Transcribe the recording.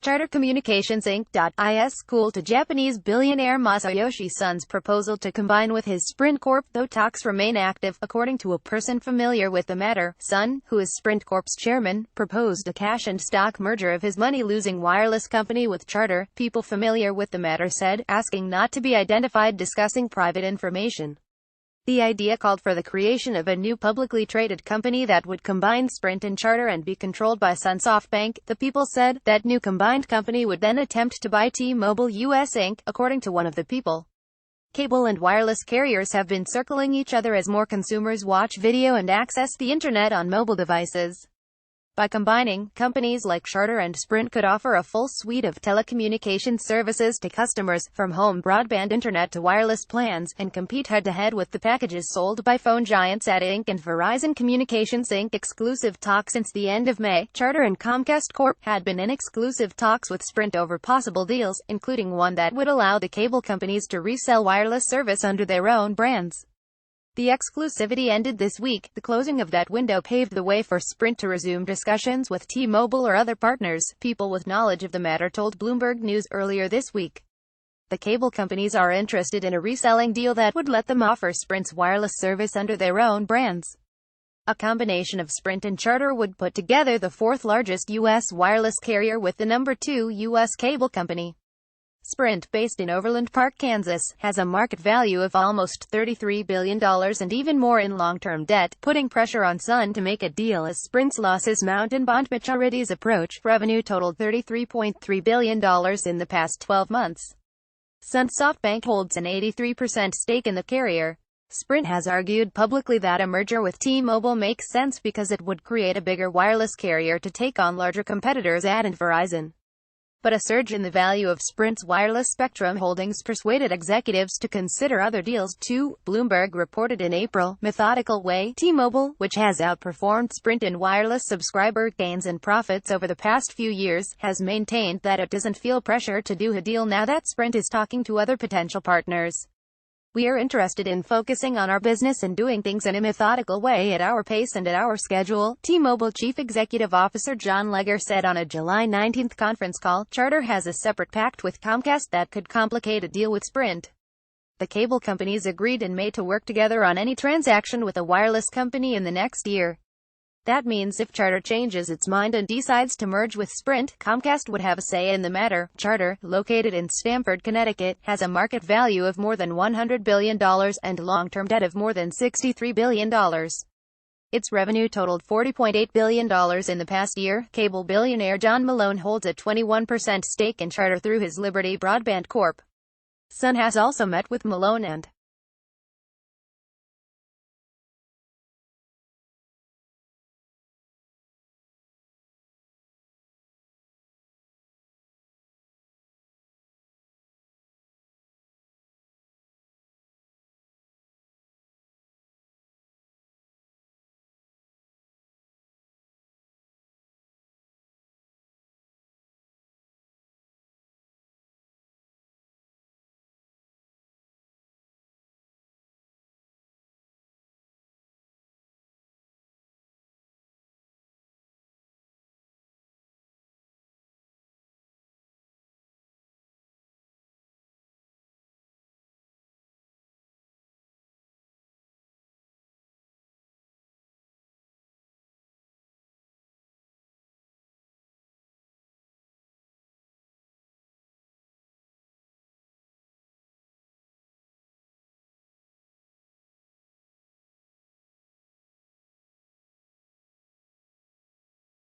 Charter Communications Inc.is cool to Japanese billionaire Masayoshi Son's proposal to combine with his Sprint Corp, though talks remain active, according to a person familiar with the matter. Son, who is Sprint Corp's chairman, proposed a cash and stock merger of his money-losing wireless company with Charter, people familiar with the matter said, asking not to be identified, discussing private information. The idea called for the creation of a new publicly traded company that would combine Sprint and Charter and be controlled by softbank. The people said that new combined company would then attempt to buy T-Mobile US Inc., according to one of the people. Cable and wireless carriers have been circling each other as more consumers watch video and access the internet on mobile devices. By combining, companies like Charter and Sprint could offer a full suite of telecommunications services to customers, from home broadband internet to wireless plans, and compete head-to-head with the packages sold by phone giants AT&T Inc. and Verizon Communications Inc. Exclusive talk. Since the end of May, Charter and Comcast Corp. had been in exclusive talks with Sprint over possible deals, including one that would allow the cable companies to resell wireless service under their own brands. The exclusivity ended this week. The closing of that window paved the way for Sprint to resume discussions with T-Mobile or other partners, people with knowledge of the matter told Bloomberg News earlier this week. The cable companies are interested in a reselling deal that would let them offer Sprint's wireless service under their own brands. A combination of Sprint and Charter would put together the fourth largest U.S. wireless carrier with the number 2 U.S. cable company. Sprint, based in Overland Park, Kansas, has a market value of almost $33 billion and even more in long-term debt, putting pressure on Sun to make a deal as Sprint's losses mount and bond maturities approach. Revenue totaled $33.3 billion in the past 12 months. Sun SoftBank holds an 83% stake in the carrier. Sprint has argued publicly that a merger with T-Mobile makes sense because it would create a bigger wireless carrier to take on larger competitors AT&T and Verizon. But a surge in the value of Sprint's wireless spectrum holdings persuaded executives to consider other deals too. Bloomberg reported in April, methodical way, T-Mobile, which has outperformed Sprint in wireless subscriber gains and profits over the past few years, has maintained that it doesn't feel pressure to do a deal now that Sprint is talking to other potential partners. We are interested in focusing on our business and doing things in a methodical way at our pace and at our schedule, T-Mobile Chief Executive Officer John Legere said on a July 19 conference call. Charter has a separate pact with Comcast that could complicate a deal with Sprint. The cable companies agreed in May to work together on any transaction with a wireless company in the next year. That means if Charter changes its mind and decides to merge with Sprint, Comcast would have a say in the matter. Charter, located in Stamford, Connecticut, has a market value of more than $100 billion and long-term debt of more than $63 billion. Its revenue totaled $40.8 billion in the past year. Cable billionaire John Malone holds a 21% stake in Charter through his Liberty Broadband Corp. Sun has also met with Malone and